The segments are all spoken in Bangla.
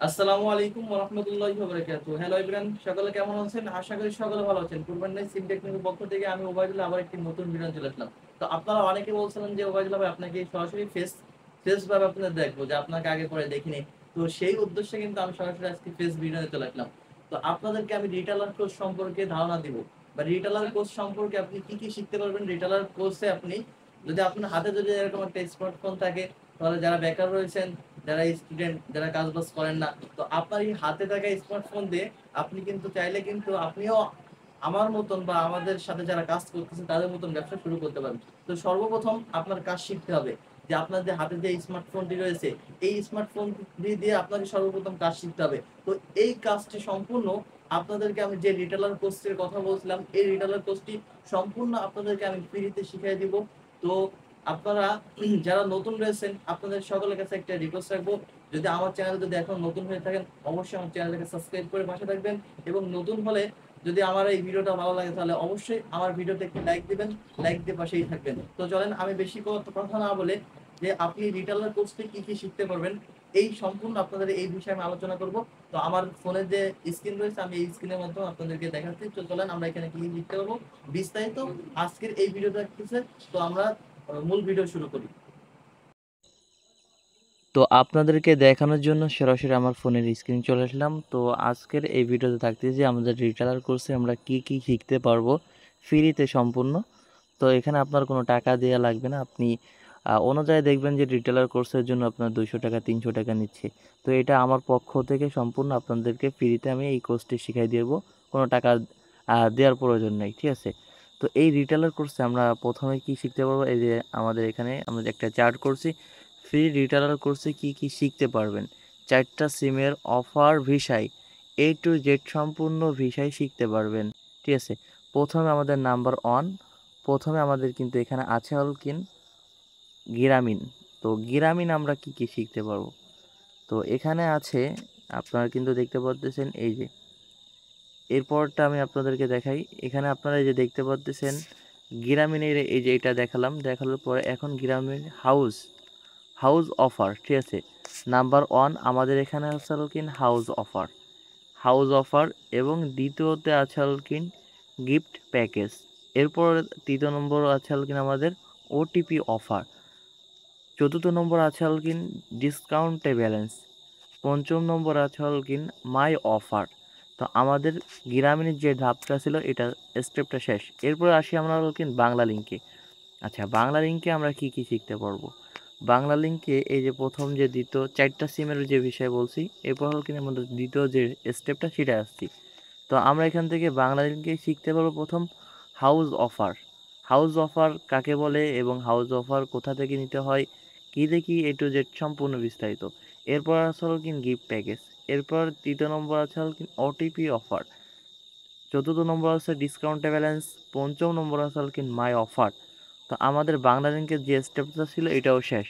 আসসালামু আলাইকুম ওয়া রাহমাতুল্লাহি ওয়া বারাকাতুহু। হ্যালো এভরিওয়ান, সকলে কেমন আছেন? আশা করি সকলে ভালো আছেন। কুরবানি সিম টেকনিকের পক্ষ থেকে আমি ওবায়দুল্লাহ আবার একটি নতুন ভিডিও চলে আসলাম। তো আপনারা অনেকে বলছিলেন যে ওবায়দুল্লাহ ভাই আপনাকে সরাসরি ফেস ভাবে আপনাদের দেখবো যে আপনাকে আগে পরে দেখিনি। তো সেই উদ্দেশ্যে কিন্তু আমি সরাসরি আজকে ফেস ভিডিওতে চলে আসলাম। তো আপনাদেরকে আমি রিটেলার কোর্স সম্পর্কে ধারণা দিব বা রিটেলার কোর্স সম্পর্কে আপনি কি কি শিখতে পারবেন রিটেলার কোর্সে। আপনি যদি আপনার হাতে যদি এরকম একটা স্মার্টফোন থাকে, তাহলে যারা বেকার রয়েছেন, যারা স্টুডেন্ট, যারা কাজ বাজ করেন না, তো আপনার এই হাতে থাকা স্মার্টফোন দিয়ে আপনি কিন্তু চাইলে কিন্তু আপনিও আমার মতন বা আমাদের সাথে যারা কাজ করতেছে তাদের মতন ব্যবসা শুরু করতে পারেন। তো সর্বপ্রথম আপনার কাজ শিখতে হবে যে আপনার যে হাতে যে স্মার্টফোনটি রয়েছে, এই স্মার্টফোন দিয়ে আপনাকে সর্বপ্রথম কাজ শিখতে হবে। তো এই কাজটি সম্পূর্ণ আপনাদেরকে আমি যে রিটেলার কোর্সের কথা বলছিলাম, এই রিটেলার কোর্সটি সম্পূর্ণ আপনাদেরকে আমি ফ্রিতে শিখিয়ে দিব। তো আপনারা যারা নতুন রয়েছেন, আপনাদের সকলের কাছে একটা রিকোয়েস্ট রাখবো, যদি আমার চ্যানেল যদি এখন নতুন হয়ে থাকেন, অবশ্যই আমার চ্যানেলটাকে সাবস্ক্রাইব করে পাশে থাকবেন। এবং নতুন হলে যদি আমার এই ভিডিওটা ভালো লাগে তাহলে অবশ্যই আমার ভিডিওতে একটি লাইক দিবেন, লাইক দিয়ে পাশেই থাকবেন। তো চলেন আমি বেশি কথা না বলে যে আপনি রিটেলার কোর্সে কি কি শিখতে পারবেন এই সম্পূর্ণ আপনাদের এই বিষয়ে আমি আলোচনা করব। তো আমার ফোনের যে স্ক্রিন রয়েছে, আমি এই স্ক্রিনের মাধ্যমে আপনাদেরকে দেখাচ্ছি। তো চলেন আমরা এখানে কি শিখতে পারবো বিস্তারিত আজকের এই ভিডিওটা দেখতেছে। তো আমরা মূল ভিডিও শুরু করি। তো আপনাদেরকে দেখানোর জন্য সরাসরি আমার ফোনের স্ক্রিন চলে আসলাম। তো আজকের এই ভিডিওতে থাকতেছে আমাদের রিটেলার কোর্সে আমরা কি কি শিখতে পারবো ফ্রিতে সম্পূর্ণ। তো এখানে আপনার কোনো টাকা দেওয়া লাগবে না। আপনি অনুযায়ী দেখবেন যে রিটেলার কোর্সের জন্য আপনার 200 টাকা 300 টাকা নিচ্ছে। তো এটা আমার পক্ষ থেকে সম্পূর্ণ আপনাদেরকে ফ্রিতে আমি এই কোর্সটি শিখাই দেবো, কোনো টাকা দেওয়ার প্রয়োজন নেই, ঠিক আছে। তো এই রিটেলার কোর্সে আমরা প্রথমে কি শিখতে পারবো, এই যে আমাদের এখানে আমরা একটা চার্ট করছি। ফ্রি রিটেলার কোর্সে কি কি শিখতে পারবেন, 4টা সিমের অফার ভিসায় A to Z সম্পূর্ণ ভিসায় শিখতে পারবেন, ঠিক আছে। প্রথমে আমাদের নাম্বার 1, প্রথমে আমাদের কিন্তু এখানে আছে হল গ্রামীণ। তো গ্রামীণ আমরা কি কি শিখতে পারবো, তো এখানে আছে আপনারা কিন্তু দেখতে পাচ্ছেন এই যে এরপরটা আমি আপনাদেরকে দেখাই। এখানে আপনারা এই যে দেখতে পাচ্ছেন গ্রামীণের এই যে এটা দেখানোর পরে এখন গ্রামীণ হাউস অফার, ঠিক আছে। নাম্বার 1 আমাদের এখানে আছে হলো হাউস অফার এবং দ্বিতীয়তে আছে হলো গিফট প্যাকেজ। এরপর তৃতীয় নম্বর আছে হলো আমাদের ওটিপি অফার। চতুর্থ নম্বর আছে হলো ডিসকাউন্টে ব্যালেন্স। পঞ্চম নম্বর আছে হল মাই অফার। তো আমাদের গ্রামীণের যে ধাপটা ছিল এটা স্টেপটা শেষ। এরপর আসি আমরা হল বাংলা লিঙ্কে। আচ্ছা, বাংলা লিঙ্কে আমরা কি কি শিখতে পারবো। বাংলা লিঙ্কে এই যে প্রথম যে দ্বিতীয় 4টা সিমের যে বিষয় বলছি, এরপর হল আমাদের দ্বিতীয় যে স্টেপটা সেটা আসছি। তো আমরা এখান থেকে বাংলা লিঙ্কে শিখতে পারবো প্রথম হাউস অফার কাকে বলে এবং হাউস অফার কোথা থেকে নিতে হয়, কী দেখি A to Z সম্পূর্ণ বিস্তারিত। এরপর আছে হল গিফট প্যাকেজ। এরপর তৃতীয় নম্বর আছে হল ওটিপি অফার। চতুর্থ নম্বর আছে ডিসকাউন্টে ব্যালেন্স। পঞ্চম নম্বর আছে হল মাই অফার। তো আমাদের বাংলা লিঙ্কের যে স্টেপটা ছিল এটাও শেষ।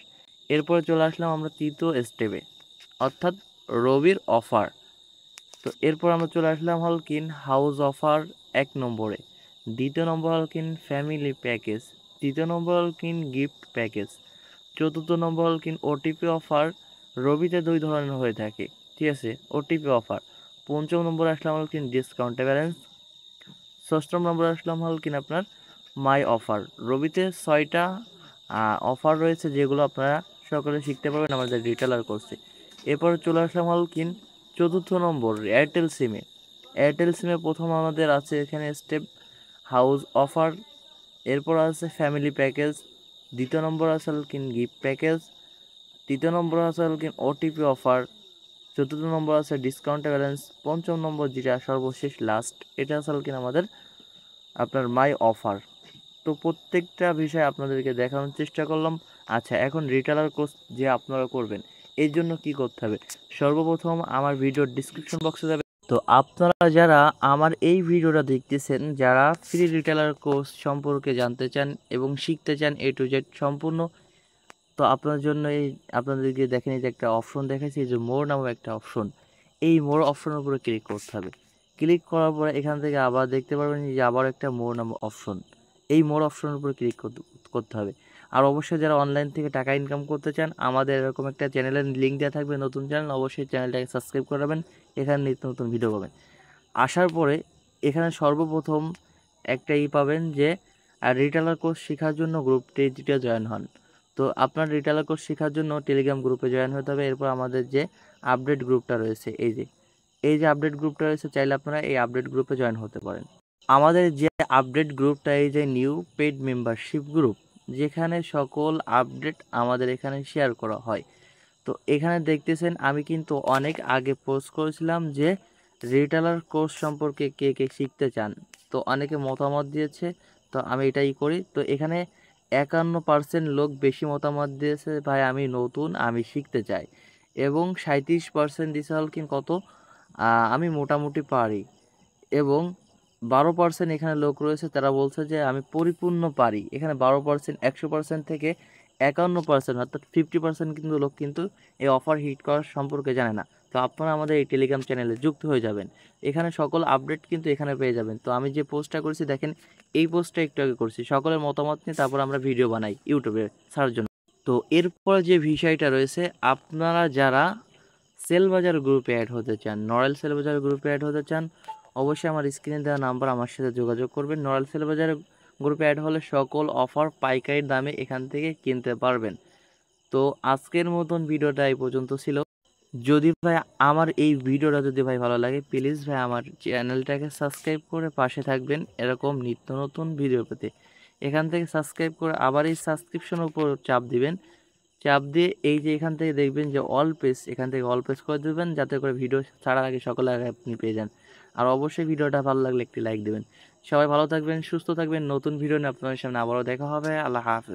এরপরে চলে আসলাম আমরা তৃতীয় স্টেপে, অর্থাৎ রবির অফার। তো এরপর আমরা চলে আসলাম হল হাউস অফার 1 নম্বরে। দ্বিতীয় নম্বর হল ফ্যামিলি প্যাকেজ। তৃতীয় নম্বর হল গিফট প্যাকেজ। চতুর্থ নম্বর হল ওটিপি অফার। রবিতে 2 ধরনের হয়ে থাকে, ঠিক আছে, ওটিপি অফার। পঞ্চম নম্বর আসলাম হল ডিসকাউন্টে ব্যালেন্স। ষষ্ঠ নম্বর আসলাম হল আপনার মাই অফার। রবিতে 6টা অফার রয়েছে যেগুলো আপনারা সকলে শিখতে পারবেন আমাদের রিটেলার কোর্সে। এরপর চলে আসলাম হল চতুর্থ নম্বর এয়ারটেল সিমে প্রথম আমাদের আছে এখানে স্টেপ হাউস অফার। এরপর আছে ফ্যামিলি প্যাকেজ। দ্বিতীয় নম্বর আছে গিফট প্যাকেজ। তৃতীয় নম্বর আছে ওটিপি অফার। চতুর্থ নম্বর আছে ডিসকাউন্টে ব্যালেন্স। পঞ্চম নম্বর যেটা সর্বশেষ লাস্ট, এটা আছে আমাদের আপনার মাই অফার। তো প্রত্যেকটা বিষয় আপনাদেরকে দেখানোর চেষ্টা করলাম। আচ্ছা, এখন রিটেলার কোর্স যে আপনারা করবেন এর জন্য কি করতে হবে, সর্বপ্রথম আমার ভিডিওর ডিসক্রিপশন বক্সে যাবে। তো আপনারা যারা আমার এই ভিডিওটা দেখতেছেন, যারা ফ্রি রিটেলার কোর্স সম্পর্কে জানতে চান এবং শিখতে চান A to Z সম্পূর্ণ, তো আপনার জন্য আপনাদেরকে দেখেন এই যে একটা অপশন দেখাচ্ছি, এই যে মোর নামে একটা অপশন, এই মোর অপশনের উপরে ক্লিক করতে হবে। ক্লিক করার পরে এখান থেকে আবার দেখতে পারবেন যে আবার একটা মোর নামে অপশন, এই মোর অপশনের উপরে ক্লিক করতে হবে। আর অবশ্যই যারা অনলাইন থেকে টাকা ইনকাম করতে চান, আমাদের এরকম একটা চ্যানেলের লিঙ্ক দেওয়া থাকবে, নতুন চ্যানেল, অবশ্যই চ্যানেলটাকে সাবস্ক্রাইব করাবেন। এখানে নিত্য নতুন ভিডিও পাবেন। আসার পরে এখানে সর্বপ্রথম একটা পাবেন যে রিটেলার কোর্স শেখার জন্য গ্রুপটিতে জয়েন হন। তো আপনার রিটেলার কোর্স শেখার জন্য টেলিগ্রাম গ্রুপে জয়েন হতে হবে। এরপর আমাদের যে আপডেট গ্রুপটা রয়েছে, এই যে আপডেট গ্রুপটা রয়েছে, চাইলে আপনারা এই আপডেট গ্রুপে জয়েন হতে পারেন। আমাদের যে আপডেট গ্রুপটা এই যে নিউ পেইড মেম্বারশিপ গ্রুপ, যেখানে সকল আপডেট আমাদের এখানে শেয়ার করা হয়। তো এখানে দেখতেছেন আমি কিন্তু অনেক আগে পোস্ট করেছিলাম যে রিটেলার কোর্স সম্পর্কে কে কে শিখতে চান। তো অনেকে মতামত দিয়েছে, তো আমি এটাই করি। তো এখানে 51% লোক বেশি মতামত দিয়েছে, ভাই আমি নতুন, আমি শিখতে চাই। এবং 37% দিয়েছে হল কি কত, আমি মোটামুটি পারি। এবং 12% এখানে লোক রয়েছে, তারা বলছে যে আমি পরিপূর্ণ পারি। এখানে 12% 100% থেকে 51% অর্থাৎ 50% কিন্তু লোক কিন্তু এই অফার হিট করার সম্পর্কে জানে না। তো আপনারা আমাদের এই টেলিগ্রাম চ্যানেলে যুক্ত হয়ে যাবেন। এখানে সকল আপডেট কিন্তু এখানে পেয়ে যাবেন। তো আমি যে পোস্টটা করেছি দেখেন, এই পোস্টটা একটু আগে করছি, সকলের মতামত নিয়ে তারপর আমরা ভিডিও বানাই ইউটিউবে ছাড়ার জন্য। তো এরপরে যে বিষয়টা রয়েছে, আপনারা যারা সেলবাজার গ্রুপে অ্যাড হতে চান, নরেল সেলবাজার গ্রুপে অ্যাড হতে চান, অবশ্যই আমার স্ক্রিনে দেওয়া নাম্বার আমার সাথে যোগাযোগ করবেন। নরেল সেলবাজার গ্রুপে অ্যাড হলে সকল অফার পাইকারি দামে এখান থেকে কিনতে পারবেন। তো আজকের মতন ভিডিওটা এই পর্যন্ত ছিল। যদি ভাই আমার এই ভিডিওটা যদি ভাই ভালো লাগে, প্লিজ ভাই আমার চ্যানেলটাকে সাবস্ক্রাইব করে পাশে থাকবেন এরকম নিত্য নতুন ভিডিও পেতে। এখান থেকে সাবস্ক্রাইব করে আবার এই সাবস্ক্রিপশনের উপর চাপ দিবেন। চাপ দিয়ে এই যে এখান থেকে দেখবেন যে অল পেজ, এখান থেকে অল পেজ করে দেবেন, যাতে করে ভিডিও ছাড়ার আগে সকলের আগে আপনি পেয়ে যান। আর অবশ্যই ভিডিওটা ভালো লাগলে একটি লাইক দেবেন। সবাই ভালো থাকবেন, সুস্থ থাকবেন। নতুন ভিডিও নিয়ে আপনাদের সামনে আবারও দেখা হবে। আল্লাহ হাফেজ।